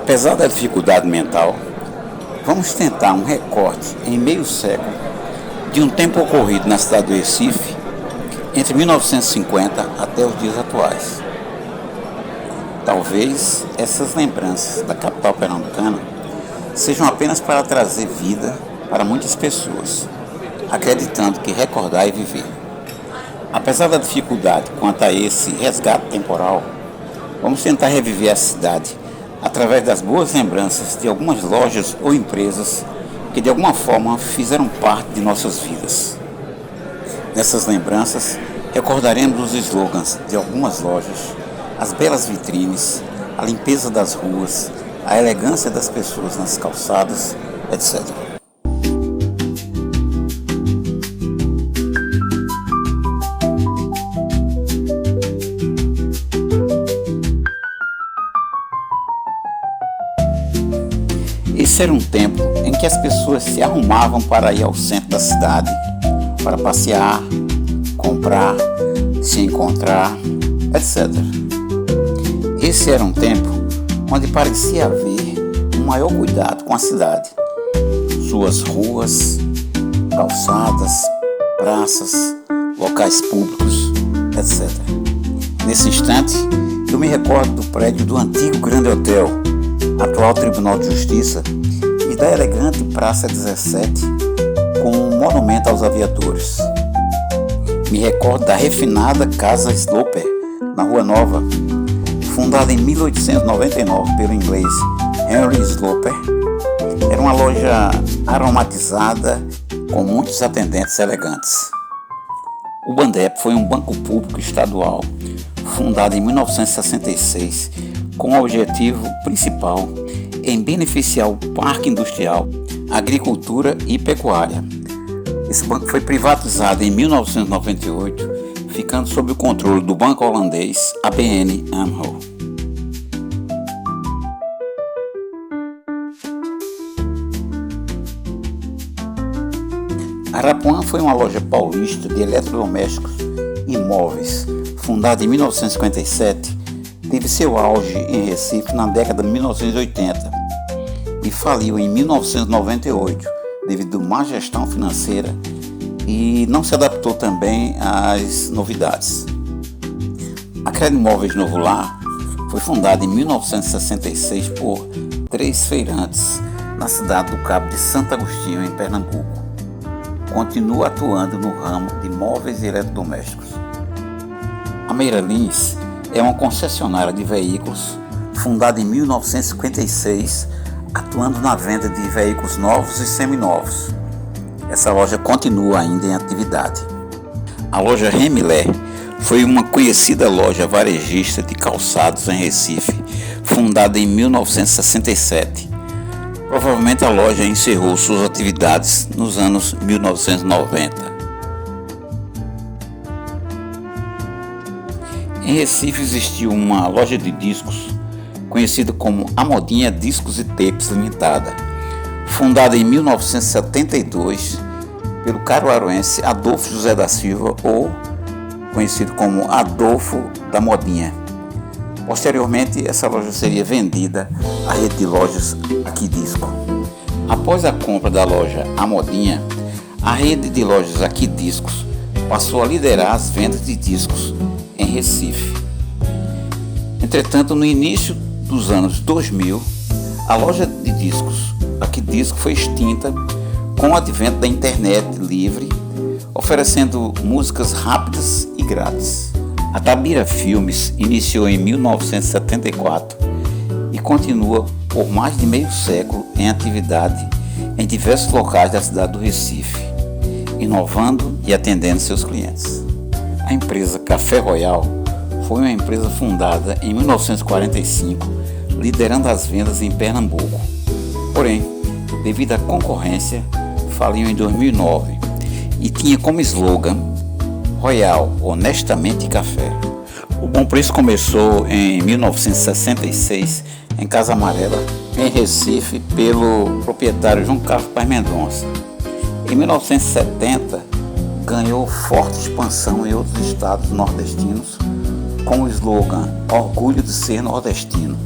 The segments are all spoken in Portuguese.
Apesar da dificuldade mental, vamos tentar um recorte em meio século de um tempo ocorrido na cidade do Recife entre 1950 até os dias atuais. Talvez essas lembranças da capital pernambucana sejam apenas para trazer vida para muitas pessoas, acreditando que recordar é viver. Apesar da dificuldade quanto a esse resgate temporal, vamos tentar reviver a cidade através das boas lembranças de algumas lojas ou empresas que de alguma forma fizeram parte de nossas vidas. Nessas lembranças, recordaremos os slogans de algumas lojas, as belas vitrines, a limpeza das ruas, a elegância das pessoas nas calçadas, etc. Esse era um tempo em que as pessoas se arrumavam para ir ao centro da cidade, para passear, comprar, se encontrar, etc. Esse era um tempo onde parecia haver um maior cuidado com a cidade, suas ruas, calçadas, praças, locais públicos, etc. Nesse instante, eu me recordo do prédio do antigo Grande Hotel, atual Tribunal de Justiça, e da elegante Praça 17, com um monumento aos aviadores. Me recordo da refinada Casa Sloper, na Rua Nova, fundada em 1899 pelo inglês Henry Sloper. Era uma loja aromatizada com muitos atendentes elegantes. O Bandep foi um banco público estadual, fundado em 1966, com o objetivo principal em beneficiar o parque industrial, agricultura e pecuária. Esse banco foi privatizado em 1998, ficando sob o controle do banco holandês ABN AMRO. Arapuã foi uma loja paulista de eletrodomésticos e móveis, fundada em 1957, teve seu auge em Recife na década de 1980 e faliu em 1998 devido à má gestão financeira e não se adaptou também às novidades. A Credimóveis Novo Lar foi fundada em 1966 por 3 feirantes na cidade do Cabo de Santo Agostinho, em Pernambuco. Continua atuando no ramo de móveis e eletrodomésticos. A Meira Lins é uma concessionária de veículos fundada em 1956, atuando na venda de veículos novos e seminovos. Essa loja continua ainda em atividade. A loja Remilé foi uma conhecida loja varejista de calçados em Recife, fundada em 1967. Provavelmente a loja encerrou suas atividades nos anos 1990. Em Recife existiu uma loja de discos conhecida como A Modinha Discos e Tapes Limitada, fundada em 1972 pelo caruaruense Adolfo José da Silva, ou conhecido como Adolfo da Modinha. Posteriormente, essa loja seria vendida à rede de lojas Aqui Disco. Após a compra da loja A Modinha, a rede de lojas Aqui Discos passou a liderar as vendas de discos em Recife. Entretanto, no início dos anos 2000, a loja de discos Aqui Disco foi extinta com o advento da internet livre, oferecendo músicas rápidas e grátis. A Tabira Filmes iniciou em 1974 e continua por mais de meio século em atividade em diversos locais da cidade do Recife, inovando e atendendo seus clientes. A empresa Café Royal foi uma empresa fundada em 1945, liderando as vendas em Pernambuco. Porém, devido à concorrência, faliu em 2009 e tinha como slogan Royal, honestamente café. O Bom Preço começou em 1966 em Casa Amarela, em Recife, pelo proprietário João Carlos Paz Mendonça. Em 1970, ganhou forte expansão em outros estados nordestinos com o slogan Orgulho de ser nordestino.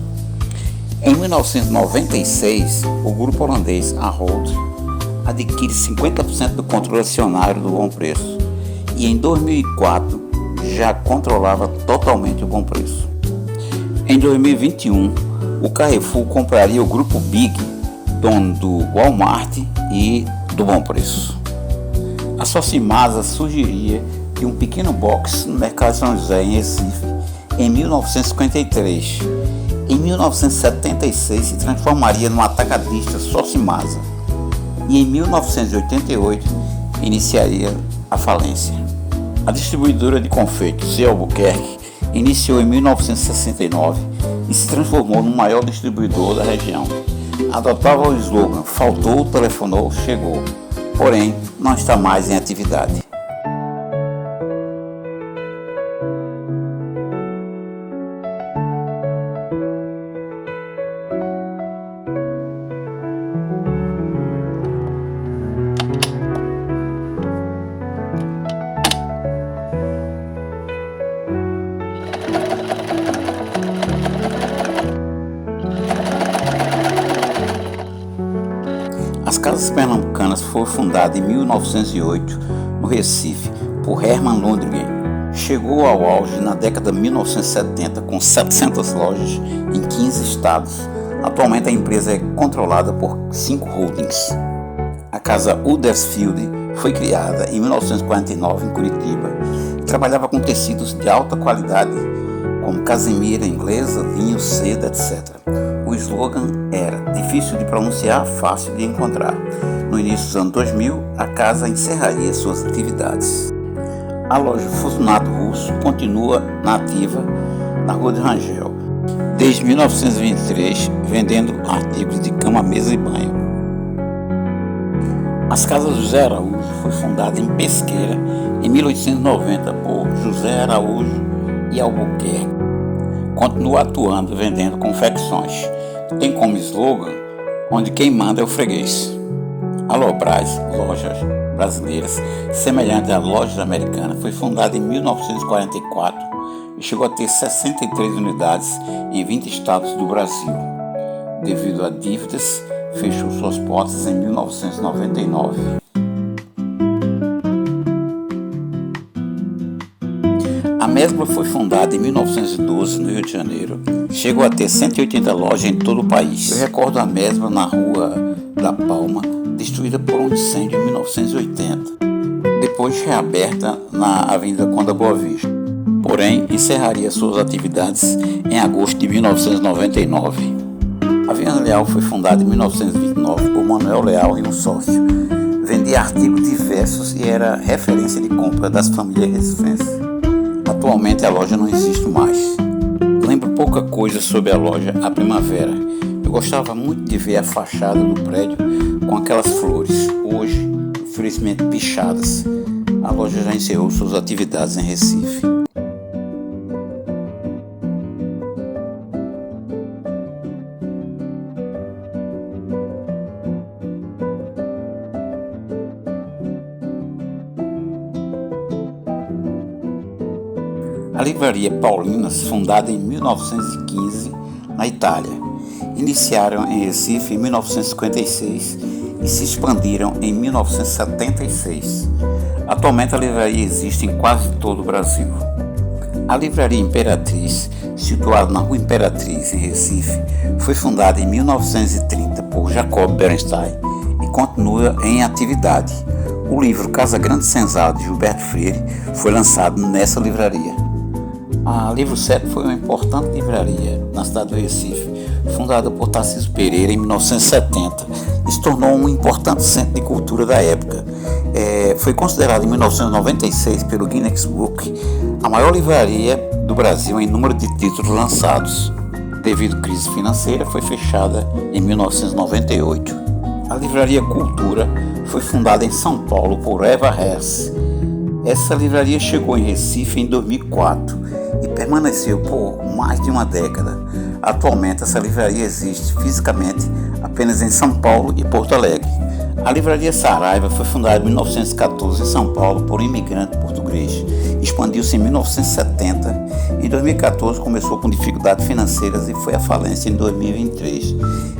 Em 1996, o grupo holandês Ahold adquire 50% do controle acionário do Bom Preço e em 2004 já controlava totalmente o Bom Preço. Em 2021, o Carrefour compraria o grupo Big, dono do Walmart e do Bom Preço. A Socimasa surgiria de um pequeno box no Mercado São José, em Recife, em 1953. Em 1976 se transformaria no atacadista Socimasa e em 1988 iniciaria a falência. A distribuidora de confeitos C. Albuquerque iniciou em 1969 e se transformou no maior distribuidor da região. Adotava o slogan "Faltou, telefonou, chegou", porém não está mais em atividade. As Casas Pernambucanas foi fundada em 1908 no Recife por Herman Lundgren. Chegou ao auge na década de 1970 com 700 lojas em 15 estados. Atualmente a empresa é controlada por 5 holdings. A Casa Huddersfield foi criada em 1949 em Curitiba e trabalhava com tecidos de alta qualidade como casemira inglesa, vinho, seda, etc. O slogan era "difícil de pronunciar, fácil de encontrar". No início dos anos 2000, a casa encerraria suas atividades. A loja Fortunato Russo continua na ativa na Rua de Rangel, desde 1923, vendendo artigos de cama, mesa e banho. As Casas José Araújo foi fundada em Pesqueira em 1890 por José Araújo e Albuquerque. Continua atuando vendendo confecções. Tem como slogan "onde quem manda é o freguês". A Lobras, Lojas Brasileiras, semelhante à Lojas Americanas, foi fundada em 1944 e chegou a ter 63 unidades em 20 estados do Brasil. Devido a dívidas, fechou suas portas em 1999. A Mesbla foi fundada em 1912 no Rio de Janeiro. Chegou a ter 180 lojas em todo o país. Eu recordo a Mesbla na Rua da Palma, destruída por um incêndio em 1980. Depois reaberta na Avenida Conda Boa Vista. Porém, encerraria suas atividades em agosto de 1999. A Viana Leal foi fundada em 1929 por Manuel Leal e um sócio. Vendia artigos diversos e era referência de compra das famílias recifenses. Atualmente a loja não existe mais. Lembro pouca coisa sobre a loja A Primavera. Eu gostava muito de ver a fachada do prédio com aquelas flores, hoje, infelizmente, pichadas. A loja já encerrou suas atividades em Recife. A Livraria Paulinas, fundada em 1915 na Itália, iniciaram em Recife em 1956 e se expandiram em 1976. Atualmente a livraria existe em quase todo o Brasil. A Livraria Imperatriz, situada na Rua Imperatriz, em Recife, foi fundada em 1930 por Jacob Berenstein e continua em atividade. O livro Casa Grande Senzala, de Gilberto Freire, foi lançado nessa livraria. A Livro 7 foi uma importante livraria na cidade do Recife, fundada por Tarcísio Pereira em 1970 e se tornou um importante centro de cultura da época. Foi considerada em 1996 pelo Guinness Book a maior livraria do Brasil em número de títulos lançados. Devido à crise financeira, foi fechada em 1998. A Livraria Cultura foi fundada em São Paulo por Eva Hess. Essa livraria chegou em Recife em 2004 e permaneceu por mais de uma década. Atualmente essa livraria existe fisicamente apenas em São Paulo e Porto Alegre. A Livraria Saraiva foi fundada em 1914 em São Paulo por um imigrante português. Expandiu-se em 1970 e 2014 começou com dificuldades financeiras e foi à falência em 2023,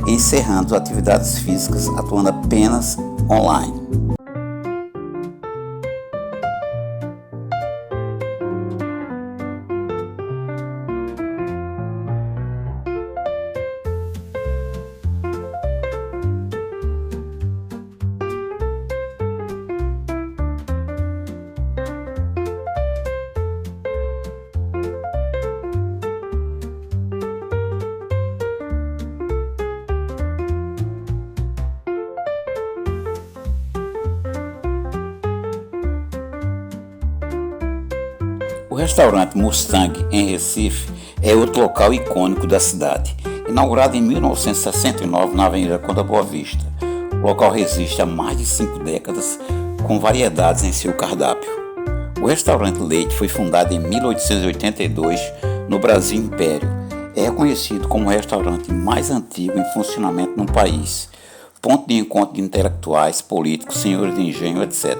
encerrando atividades físicas, atuando apenas online. O restaurante Mustang, em Recife, é outro local icônico da cidade. Inaugurado em 1969 na Avenida Conde Boa Vista, o local resiste há mais de 5 décadas, com variedades em seu cardápio. O restaurante Leite foi fundado em 1882 no Brasil Império. É reconhecido como o restaurante mais antigo em funcionamento no país, ponto de encontro de intelectuais, políticos, senhores de engenho, etc.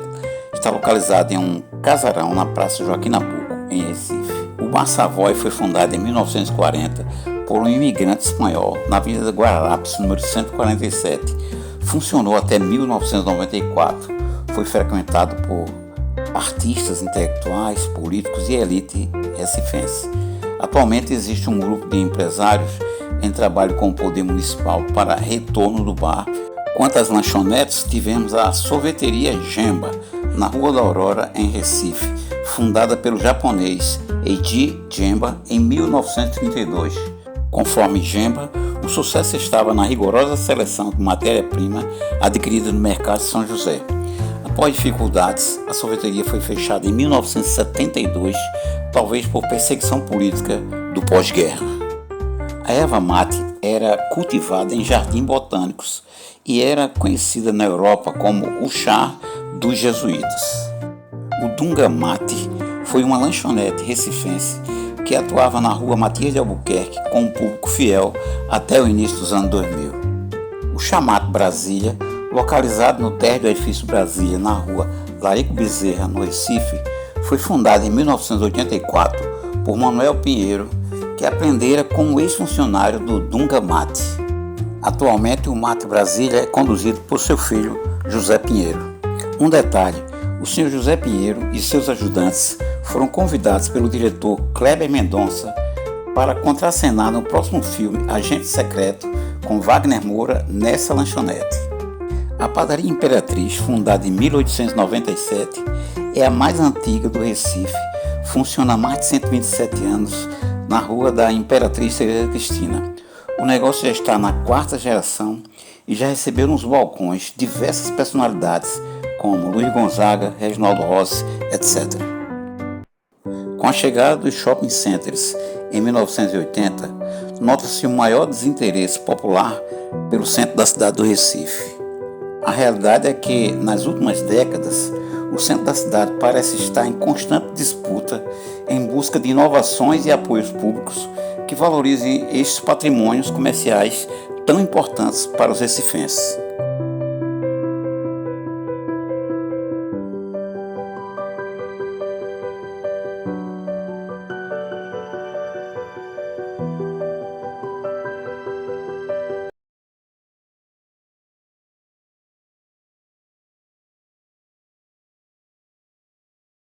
Está localizado em um casarão na Praça Joaquim Nabuco, em Recife. O Bar Savoy foi fundado em 1940 por um imigrante espanhol na Avenida Guararapes, número 147. Funcionou até 1994. Foi frequentado por artistas, intelectuais, políticos e elite recifense. Atualmente existe um grupo de empresários em trabalho com o poder municipal para retorno do bar. Quanto às lanchonetes, tivemos a sorveteria Gemba, na Rua da Aurora, em Recife, fundada pelo japonês Eiji Gemba em 1932. Conforme Gemba, o sucesso estava na rigorosa seleção de matéria-prima adquirida no mercado de São José. Após dificuldades, a sorveteria foi fechada em 1972, talvez por perseguição política do pós-guerra. A erva mate era cultivada em jardins botânicos e era conhecida na Europa como o chá dos jesuítas. O Dunga Mate foi uma lanchonete recifense que atuava na rua Matias de Albuquerque com um público fiel até o início dos anos 2000. O Chamate Brasília, localizado no térreo do edifício Brasília, na rua Larico Bezerra, no Recife, foi fundado em 1984 por Manuel Pinheiro, que aprendera com um ex-funcionário do Dunga Mate. Atualmente, o Mate Brasília é conduzido por seu filho, José Pinheiro. Um detalhe: o Sr. José Pinheiro e seus ajudantes foram convidados pelo diretor Kleber Mendonça para contracenar no próximo filme Agente Secreto com Wagner Moura nessa lanchonete. A Padaria Imperatriz, fundada em 1897, é a mais antiga do Recife, funciona há mais de 127 anos na rua da Imperatriz Teresa Cristina. O negócio já está na 4ª geração e já recebeu nos balcões diversas personalidades como Luiz Gonzaga, Reginaldo Rossi, etc. Com a chegada dos shopping centers em 1980, nota-se um maior desinteresse popular pelo centro da cidade do Recife. A realidade é que, nas últimas décadas, o centro da cidade parece estar em constante disputa em busca de inovações e apoios públicos que valorizem estes patrimônios comerciais tão importantes para os recifenses.